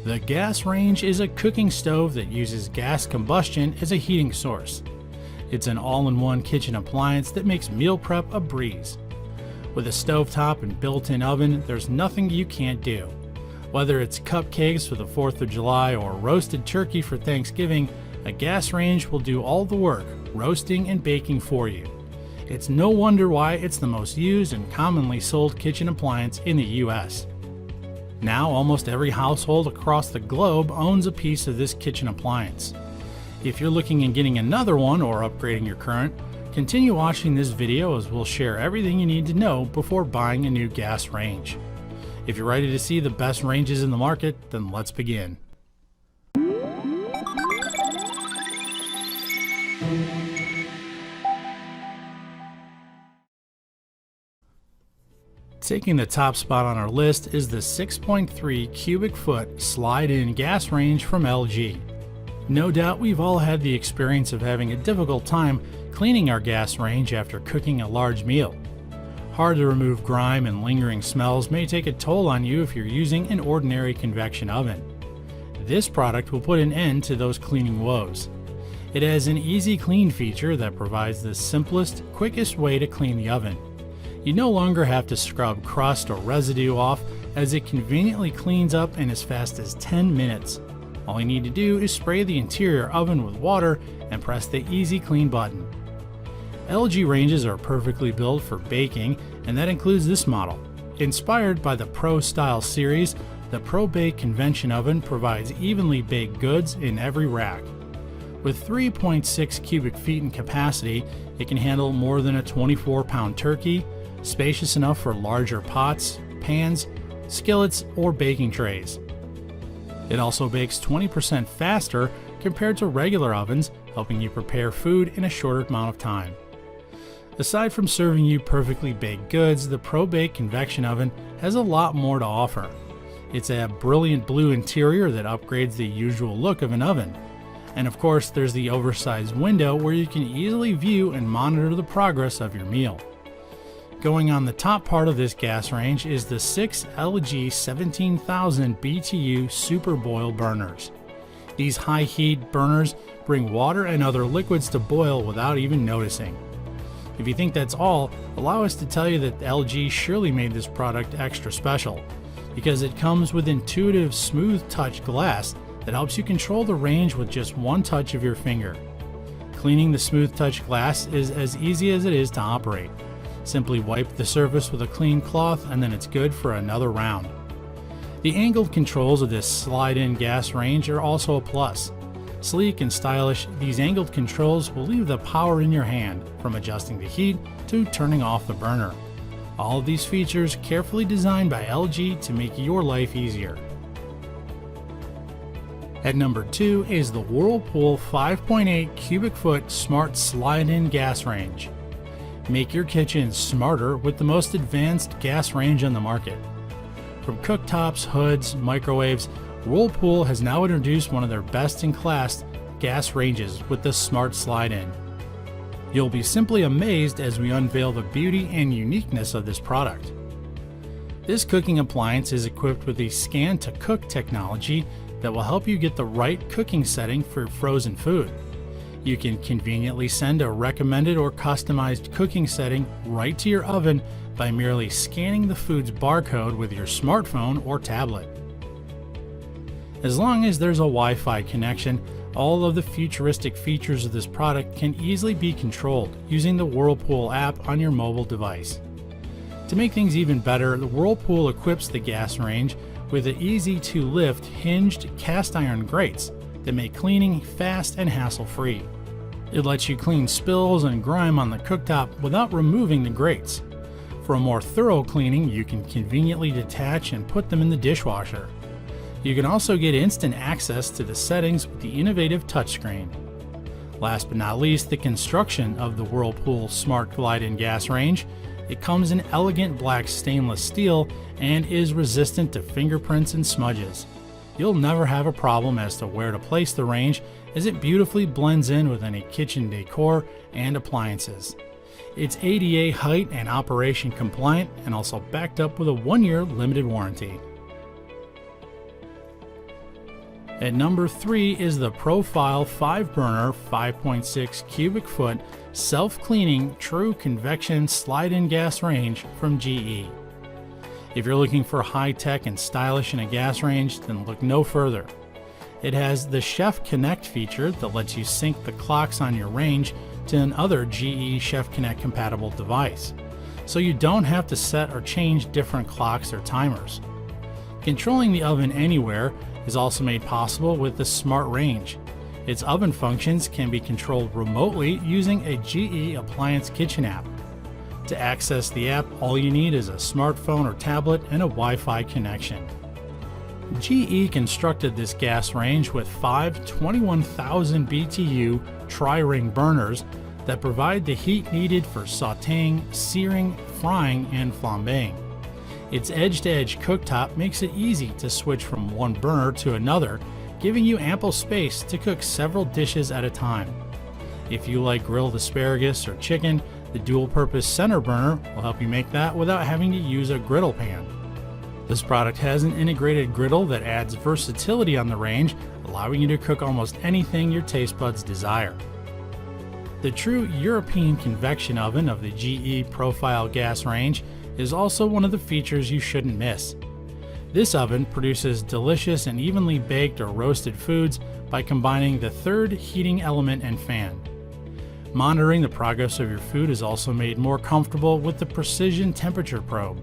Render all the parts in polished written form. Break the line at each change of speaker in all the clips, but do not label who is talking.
The gas range is a cooking stove that uses gas combustion as a heating source. It's an all-in-one kitchen appliance that makes meal prep a breeze. With a stovetop and built-in oven, there's nothing you can't do. Whether it's cupcakes for the 4th of July or roasted turkey for Thanksgiving, a gas range will do all the work, roasting and baking for you. It's no wonder why it's the most used and commonly sold kitchen appliance in the US. Now, almost every household across the globe owns a piece of this kitchen appliance. If you're looking at getting another one or upgrading your current, continue watching this video as we'll share everything you need to know before buying a new gas range. If you're ready to see the best ranges in the market, then let's begin. Taking the top spot on our list is the 6.3 cubic foot slide-in gas range from LG. No doubt we've all had the experience of having a difficult time cleaning our gas range after cooking a large meal. Hard to remove grime and lingering smells may take a toll on you if you're using an ordinary convection oven. This product will put an end to those cleaning woes. It has an easy clean feature that provides the simplest, quickest way to clean the oven. You no longer have to scrub crust or residue off, as it conveniently cleans up in as fast as 10 minutes. All you need to do is spray the interior oven with water and press the Easy Clean button. LG ranges are perfectly built for baking, and that includes this model. Inspired by the Pro Style series, the ProBake Convection oven provides evenly baked goods in every rack. With 3.6 cubic feet in capacity, it can handle more than a 24-pound turkey, spacious enough for larger pots, pans, skillets, or baking trays. It also bakes 20% faster compared to regular ovens, helping you prepare food in a shorter amount of time. Aside from serving you perfectly baked goods, the ProBake Convection oven has a lot more to offer. It's a brilliant blue interior that upgrades the usual look of an oven. And of course, there's the oversized window where you can easily view and monitor the progress of your meal. Going on the top part of this gas range is the 6 LG 17,000 BTU Super Boil burners. These high heat burners bring water and other liquids to boil without even noticing. If you think that's all, allow us to tell you that LG surely made this product extra special, because it comes with intuitive smooth touch glass that helps you control the range with just one touch of your finger. Cleaning the smooth touch glass is as easy as it is to operate. Simply wipe the surface with a clean cloth and then it's good for another round. The angled controls of this slide-in gas range are also a plus. Sleek and stylish, these angled controls will leave the power in your hand, from adjusting the heat to turning off the burner. All of these features carefully designed by LG to make your life easier. At number 2 is the Whirlpool 5.8 cubic foot smart slide-in gas range. Make your kitchen smarter with the most advanced gas range on the market. From cooktops, hoods, microwaves, Whirlpool has now introduced one of their best-in-class gas ranges with the Smart Slide-In. You'll be simply amazed as we unveil the beauty and uniqueness of this product. This cooking appliance is equipped with a scan-to-cook technology that will help you get the right cooking setting for frozen food. You can conveniently send a recommended or customized cooking setting right to your oven by merely scanning the food's barcode with your smartphone or tablet. As long as there's a Wi-Fi connection, all of the futuristic features of this product can easily be controlled using the Whirlpool app on your mobile device. To make things even better, the Whirlpool equips the gas range with the easy-to-lift hinged cast iron grates that make cleaning fast and hassle-free. It lets you clean spills and grime on the cooktop without removing the grates. For a more thorough cleaning, you can conveniently detach and put them in the dishwasher. You can also get instant access to the settings with the innovative touchscreen. Last but not least, the construction of the Whirlpool Smart Glide-In gas range. It comes in elegant black stainless steel and is resistant to fingerprints and smudges. You'll never have a problem as to where to place the range, as it beautifully blends in with any kitchen decor and appliances. It's ADA height and operation compliant, and also backed up with a 1-year limited warranty. At number 3 is the Profile 5-burner 5.6 cubic foot self-cleaning true convection slide-in gas range from GE. If you're looking for high-tech and stylish in a gas range, then look no further. It has the Chef Connect feature that lets you sync the clocks on your range to another GE Chef Connect compatible device, so you don't have to set or change different clocks or timers. Controlling the oven anywhere is also made possible with the Smart Range. Its oven functions can be controlled remotely using a GE Appliance Kitchen app. To access the app, all you need is a smartphone or tablet and a Wi-Fi connection. GE constructed this gas range with 5 21,000 BTU tri-ring burners that provide the heat needed for sautéing, searing, frying, and flambeing. Its edge-to-edge cooktop makes it easy to switch from one burner to another, giving you ample space to cook several dishes at a time. If you like grilled asparagus or chicken, the dual-purpose center burner will help you make that without having to use a griddle pan. This product has an integrated griddle that adds versatility on the range, allowing you to cook almost anything your taste buds desire. The true European convection oven of the GE Profile gas range is also one of the features you shouldn't miss. This oven produces delicious and evenly baked or roasted foods by combining the third heating element and fan. Monitoring the progress of your food is also made more comfortable with the precision temperature probe.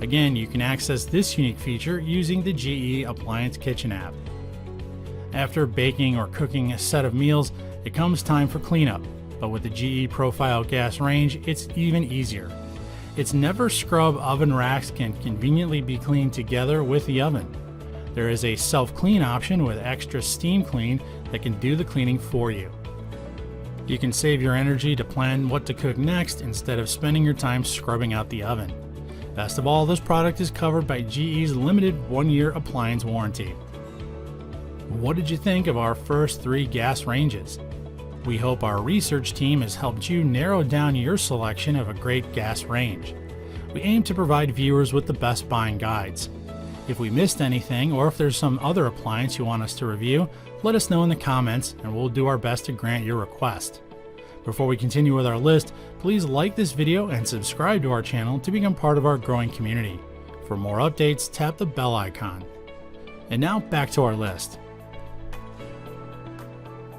Again, you can access this unique feature using the GE Appliance Kitchen app. After baking or cooking a set of meals, it comes time for cleanup, but with the GE Profile gas range, it's even easier. Its never scrub oven racks can conveniently be cleaned together with the oven. There is a self-clean option with extra steam clean that can do the cleaning for you. You can save your energy to plan what to cook next instead of spending your time scrubbing out the oven. Best of all, this product is covered by GE's limited 1-year appliance warranty. What did you think of our first 3 gas ranges? We hope our research team has helped you narrow down your selection of a great gas range. We aim to provide viewers with the best buying guides. If we missed anything, or if there's some other appliance you want us to review, let us know in the comments and we'll do our best to grant your request. Before we continue with our list, please like this video and subscribe to our channel to become part of our growing community. For more updates, tap the bell icon. And now back to our list.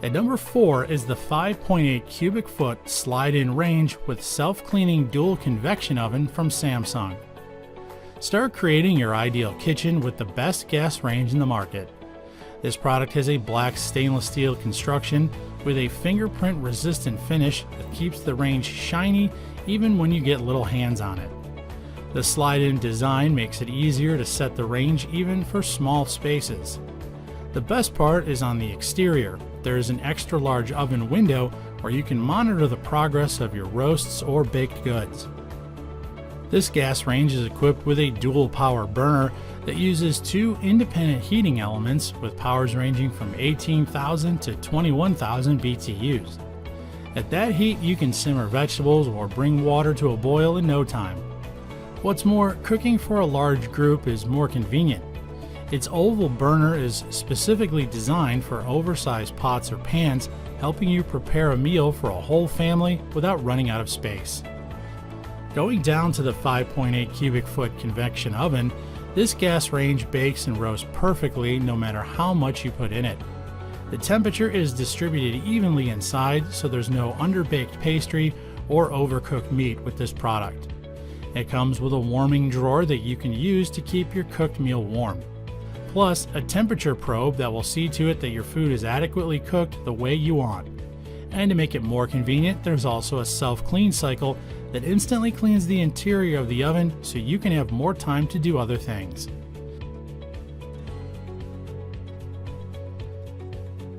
At number 4 is the 5.8 cubic foot slide-in range with self-cleaning dual convection oven from Samsung. Start creating your ideal kitchen with the best gas range in the market. This product has a black stainless steel construction with a fingerprint resistant finish that keeps the range shiny even when you get little hands on it. The slide-in design makes it easier to set the range even for small spaces. The best part is on the exterior. There is an extra large oven window where you can monitor the progress of your roasts or baked goods. This gas range is equipped with a dual power burner that uses 2 independent heating elements with powers ranging from 18,000 to 21,000 BTUs. At that heat, you can simmer vegetables or bring water to a boil in no time. What's more, cooking for a large group is more convenient. Its oval burner is specifically designed for oversized pots or pans, helping you prepare a meal for a whole family without running out of space. Going down to the 5.8 cubic foot convection oven, this gas range bakes and roasts perfectly no matter how much you put in it. The temperature is distributed evenly inside, so there's no underbaked pastry or overcooked meat with this product. It comes with a warming drawer that you can use to keep your cooked meal warm. Plus, a temperature probe that will see to it that your food is adequately cooked the way you want. And to make it more convenient, there's also a self-clean cycle that instantly cleans the interior of the oven so you can have more time to do other things.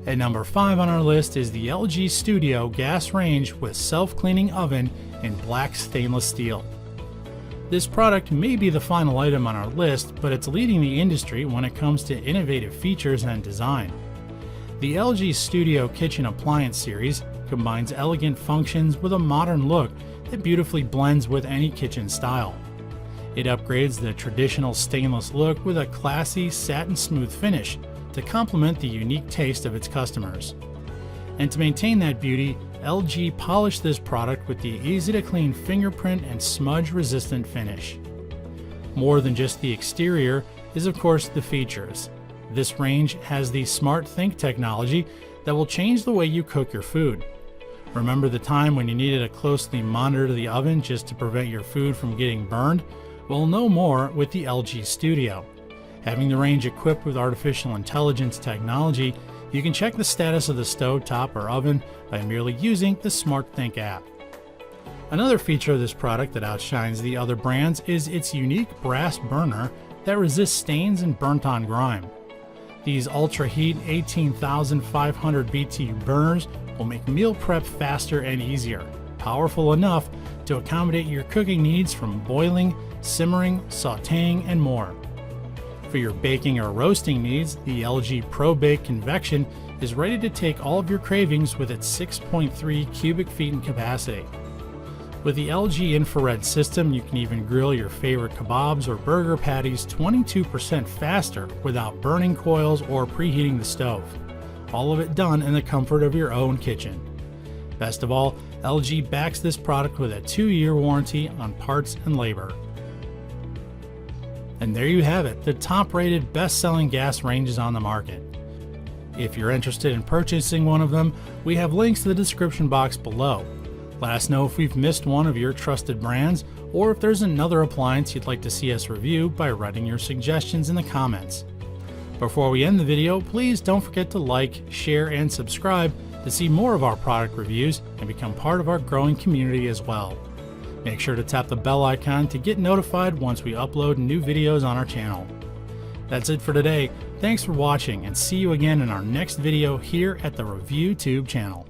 At number 5 on our list is the LG Studio gas range with self-cleaning oven in black stainless steel. This product may be the final item on our list, but it's leading the industry when it comes to innovative features and design. The LG Studio Kitchen Appliance series combines elegant functions with a modern look that beautifully blends with any kitchen style. It upgrades the traditional stainless look with a classy satin smooth finish to complement the unique taste of its customers. And to maintain that beauty, LG polished this product with the easy-to-clean fingerprint and smudge-resistant finish. More than just the exterior is, of course, the features. This range has the Smart Think technology that will change the way you cook your food. Remember the time when you needed to closely monitor the oven just to prevent your food from getting burned? Well, no more with the LG Studio. Having the range equipped with artificial intelligence technology, you can check the status of the stovetop or oven by merely using the Smart Think app. Another feature of this product that outshines the other brands is its unique brass burner that resists stains and burnt-on grime. These ultra-heat 18,500 BTU burners will make meal prep faster and easier, powerful enough to accommodate your cooking needs from boiling, simmering, sautéing, and more. For your baking or roasting needs, the LG ProBake Convection is ready to take all of your cravings with its 6.3 cubic feet in capacity. With the LG infrared system, you can even grill your favorite kebabs or burger patties 22% faster without burning coils or preheating the stove. All of it done in the comfort of your own kitchen. Best of all, LG backs this product with a 2-year warranty on parts and labor. And there you have it, the top-rated, best-selling gas ranges on the market. If you're interested in purchasing one of them, we have links in the description box below. Let us know if we've missed one of your trusted brands, or if there's another appliance you'd like to see us review by writing your suggestions in the comments. Before we end the video, please don't forget to like, share, and subscribe to see more of our product reviews and become part of our growing community as well. Make sure to tap the bell icon to get notified once we upload new videos on our channel. That's it for today. Thanks for watching, and see you again in our next video here at the ReviewTube channel.